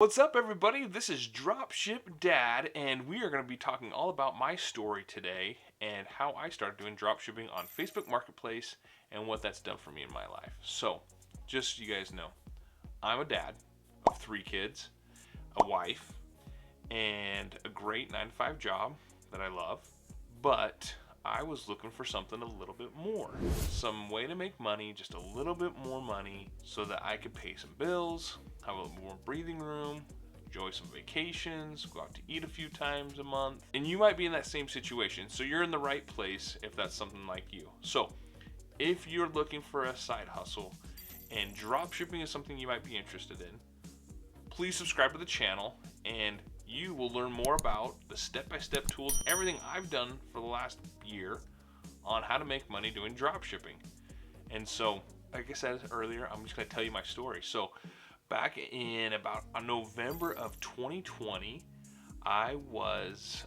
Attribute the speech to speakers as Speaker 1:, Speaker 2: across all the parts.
Speaker 1: What's up, everybody? This is Dropship Dad, and we are going to be talking all about my story today and how I started doing dropshipping on Facebook Marketplace and what that's done for me in my life. So, just so you guys know, I'm a dad of 3 kids, a wife, and a great 9-to-5 job that I love, but I was looking for something a little bit more. Some way to make money, just a little bit more money, so that I could pay some bills, have a little more breathing room, enjoy some vacations, go out to eat a few times a month. And you might be in that same situation, so you're in the right place if that's something like you. So if you're looking for a side hustle and dropshipping is something you might be interested in, please subscribe to the channel and you will learn more about the step-by-step tools, everything I've done for the last year on how to make money doing dropshipping. And so, like I said earlier, I'm just going to tell you my story. So back in about November of 2020, I was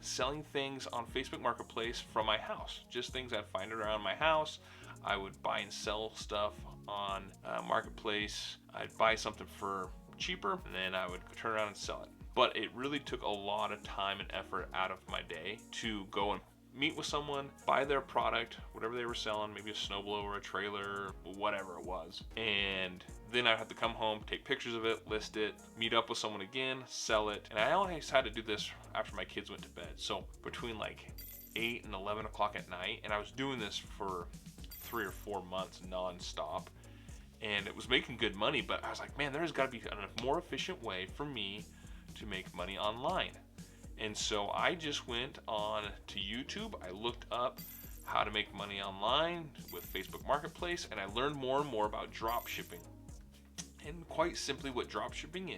Speaker 1: selling things on Facebook Marketplace from my house. Just things I'd find around my house. I would buy and sell stuff on Marketplace. I'd buy something for cheaper and then I would turn around and sell it. But it really took a lot of time and effort out of my day to go and meet with someone, buy their product, whatever they were selling, maybe a snowblower, a trailer, whatever it was. And then I'd have to come home, take pictures of it, list it, meet up with someone again, sell it. And I always had to do this after my kids went to bed. So between like 8 and 11 o'clock at night, and I was doing this for 3 or 4 months non-stop. And it was making good money, but I was like, man, there's got to be a more efficient way for me to make money online. And so I just went on to YouTube. I looked up how to make money online with Facebook Marketplace, and I learned more and more about drop shipping. And quite simply, what drop shipping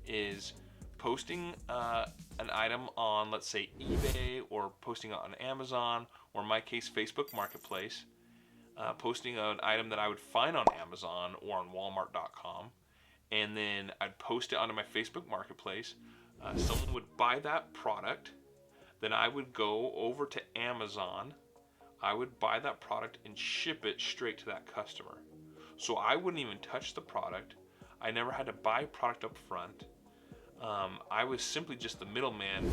Speaker 1: is posting an item on, let's say, eBay, or posting it on Amazon, or in my case, Facebook Marketplace. Posting an item that I would find on Amazon or on Walmart.com, and then I'd post it onto my Facebook Marketplace. Someone would buy that product, then I would go over to Amazon, I would buy that product and ship it straight to that customer. So I wouldn't even touch the product. I never had to buy product up front. I was simply just the middleman,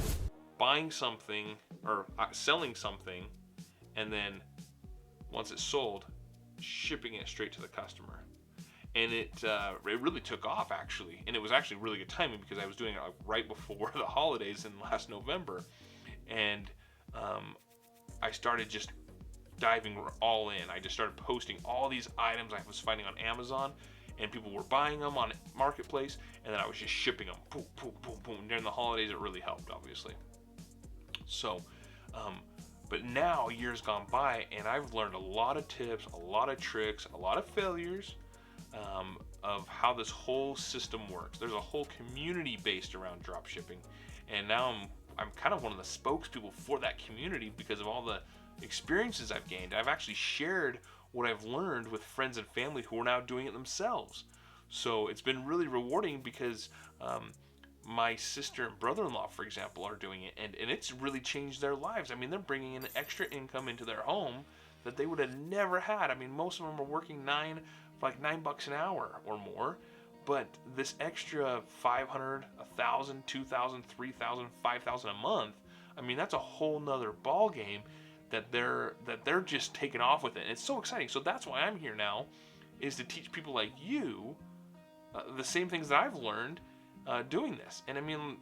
Speaker 1: buying something or selling something, and then once it's sold, shipping it straight to the customer. And it really took off, actually. And it was actually really good timing because I was doing it right before the holidays in last November. And I started just diving all in. I just started posting all these items I was finding on Amazon, and people were buying them on Marketplace, and then I was just shipping them. Boom, boom, boom, boom. During the holidays, it really helped, obviously. So, but now, years gone by, and I've learned a lot of tips, a lot of tricks, a lot of failures of how this whole system works. There's a whole community based around drop shipping, and now I'm kind of one of the spokespeople for that community because of all the experiences I've gained. I've actually shared what I've learned with friends and family who are now doing it themselves. So it's been really rewarding because my sister and brother-in-law, for example, are doing it, and it's really changed their lives. I mean, they're bringing in extra income into their home that they would have never had. I mean, most of them are working $9 an hour or more, but this extra 500, 1,000, 2,000, 3,000, 5,000 a month, I mean, that's a whole nother ball game that they're just taking off with it. And it's so exciting. So that's why I'm here now, is to teach people like you the same things that I've learned doing this. And I mean,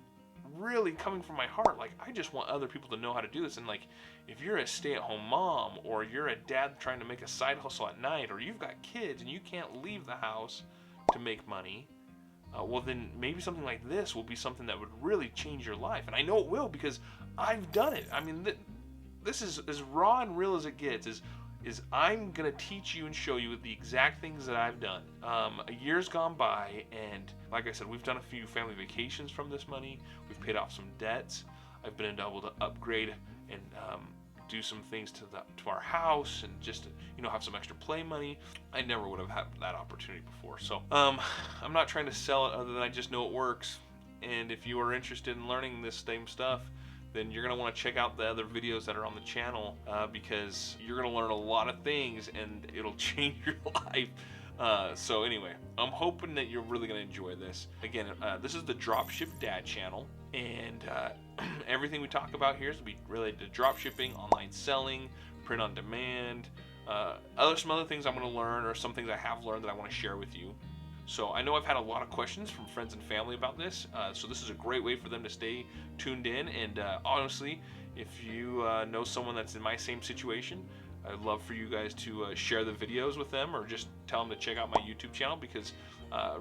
Speaker 1: really coming from my heart, like, I just want other people to know how to do this. And like, if you're a stay-at-home mom, or you're a dad trying to make a side hustle at night, or you've got kids and you can't leave the house to make money, well, then maybe something like this will be something that would really change your life. And I know it will, because I've done it. I mean, this is as raw and real as it gets. Is I'm gonna teach you and show you the exact things that I've done. A year's gone by, and like I said, we've done a few family vacations from this money. We've paid off some debts. I've been able to upgrade and do some things to our house, and just have some extra play money. I never would have had that opportunity before. So I'm not trying to sell it, other than I just know it works. And if you are interested in learning this same stuff, then you're going to want to check out the other videos that are on the channel, because you're going to learn a lot of things and it'll change your life. So anyway, I'm hoping that you're really going to enjoy this. Again, this is the Dropship Dad channel, and everything we talk about here is to be related to dropshipping, online selling, print on demand, some other things I'm going to learn, or some things I have learned that I want to share with you. So I know I've had a lot of questions from friends and family about this, so this is a great way for them to stay tuned in. And honestly, if you know someone that's in my same situation, I'd love for you guys to share the videos with them, or just tell them to check out my YouTube channel, because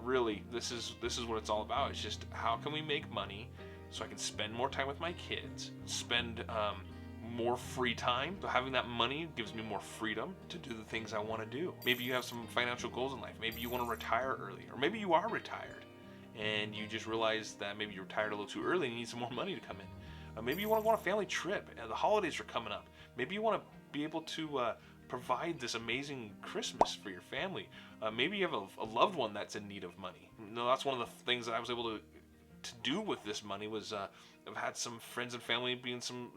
Speaker 1: really this is what it's all about. It's just, how can we make money so I can spend more time with my kids, spend more free time. So having that money gives me more freedom to do the things I want to do. Maybe you have some financial goals in life. Maybe you want to retire early, or maybe you are retired and you just realize that maybe you retired a little too early and you need some more money to come in. Maybe you want to go on a family trip. The holidays are coming up. Maybe you want to be able to provide this amazing Christmas for your family. Maybe you have a loved one that's in need of money. That's one of the things that I was able to do with this money, was I've had some friends and family be in some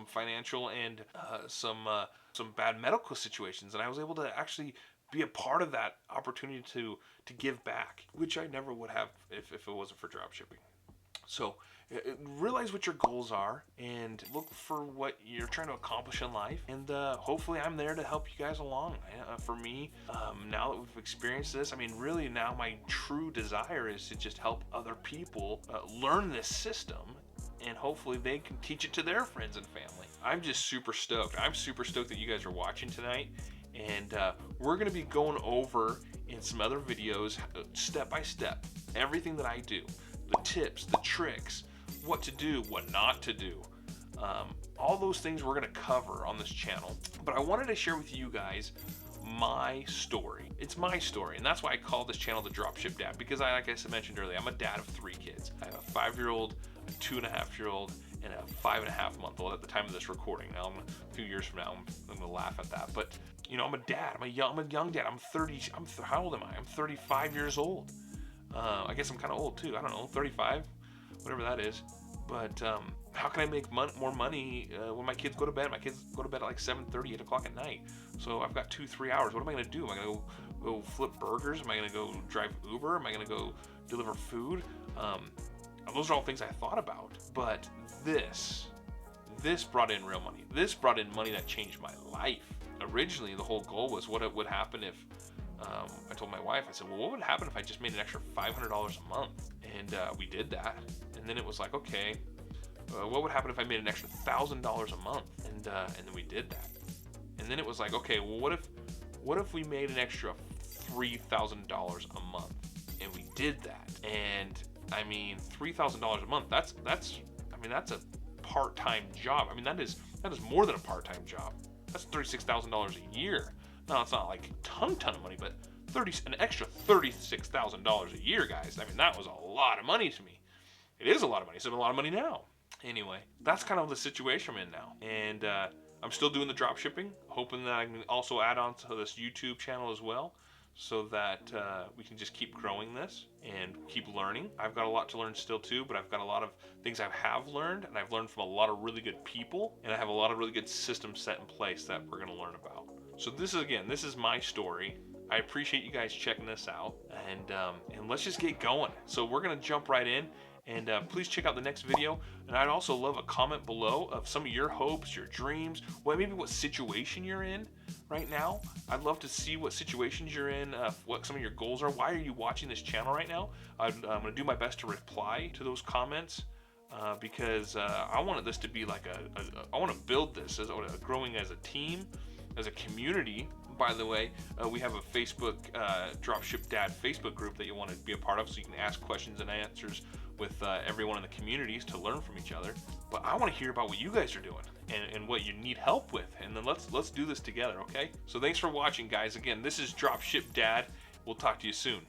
Speaker 1: financial and some bad medical situations, and I was able to actually be a part of that opportunity to give back, which I never would have if it wasn't for dropshipping. So realize what your goals are and look for what you're trying to accomplish in life, and hopefully I'm there to help you guys along. For me, now that we've experienced this, I mean, really now my true desire is to just help other people learn this system, and hopefully they can teach it to their friends and family. I'm just super stoked. I'm super stoked that you guys are watching tonight, and we're going to be going over in some other videos step by step everything that I do, the tips, the tricks, what to do, what not to do. All those things we're going to cover on this channel. But I wanted to share with you guys my story. It's my story, and that's why I call this channel the Dropship Dad, because like I mentioned earlier, I'm a dad of 3 kids. I have a 5-year-old, a 2.5-year-old, and a 5.5-month-old at the time of this recording. Now, a few years from now, I'm going to laugh at that. But I'm a dad. I'm a young dad. I'm 30. How old am I? I'm 35 years old. I guess I'm kind of old too. I don't know, 35, whatever that is. But how can I make more money when my kids go to bed? My kids go to bed at like 7:30, 8 o'clock at night. So I've got 2-3 hours. What am I going to do? Am I going to go flip burgers? Am I going to go drive Uber? Am I going to go deliver food? Those are all things I thought about. But this brought in real money. This brought in money that changed my life. Originally, the whole goal was what would happen if I told my wife, I said, well, what would happen if I just made an extra $500 a month? And we did that. And then it was like, okay, what would happen if I made an extra $1,000 a month? And then we did that. And then it was like, okay, well, what if we made an extra $3,000 a month? And we did that. And I mean, $3,000 a month, that's a part-time job. I mean, that is more than a part-time job. That's $36,000 a year. Now, it's not like a ton of money, but an extra $36,000 a year, guys. I mean, that was a lot of money to me. It is a lot of money. It's a lot of money now. Anyway, that's kind of the situation I'm in now. And I'm still doing the drop shipping, hoping that I can also add on to this YouTube channel as well, so that we can just keep growing this and keep learning. I've got a lot to learn still too, but I've got a lot of things I have learned, and I've learned from a lot of really good people, and I have a lot of really good systems set in place that we're going to learn about. So this is my story. I appreciate you guys checking this out, and let's just get going. So we're going to jump right in. And please check out the next video. And I'd also love a comment below of some of your hopes, your dreams, maybe what situation you're in right now. I'd love to see what situations you're in, what some of your goals are. Why are you watching this channel right now? I'm going to do my best to reply to those comments because I wanted this to be like I want to build this as growing as a team, as a community. By the way, we have a Facebook Dropship Dad Facebook group that you want to be a part of, so you can ask questions and answers with everyone in the communities to learn from each other. But I want to hear about what you guys are doing and what you need help with, and then let's do this together, okay? So thanks for watching, guys. Again, this is Dropship Dad. We'll talk to you soon.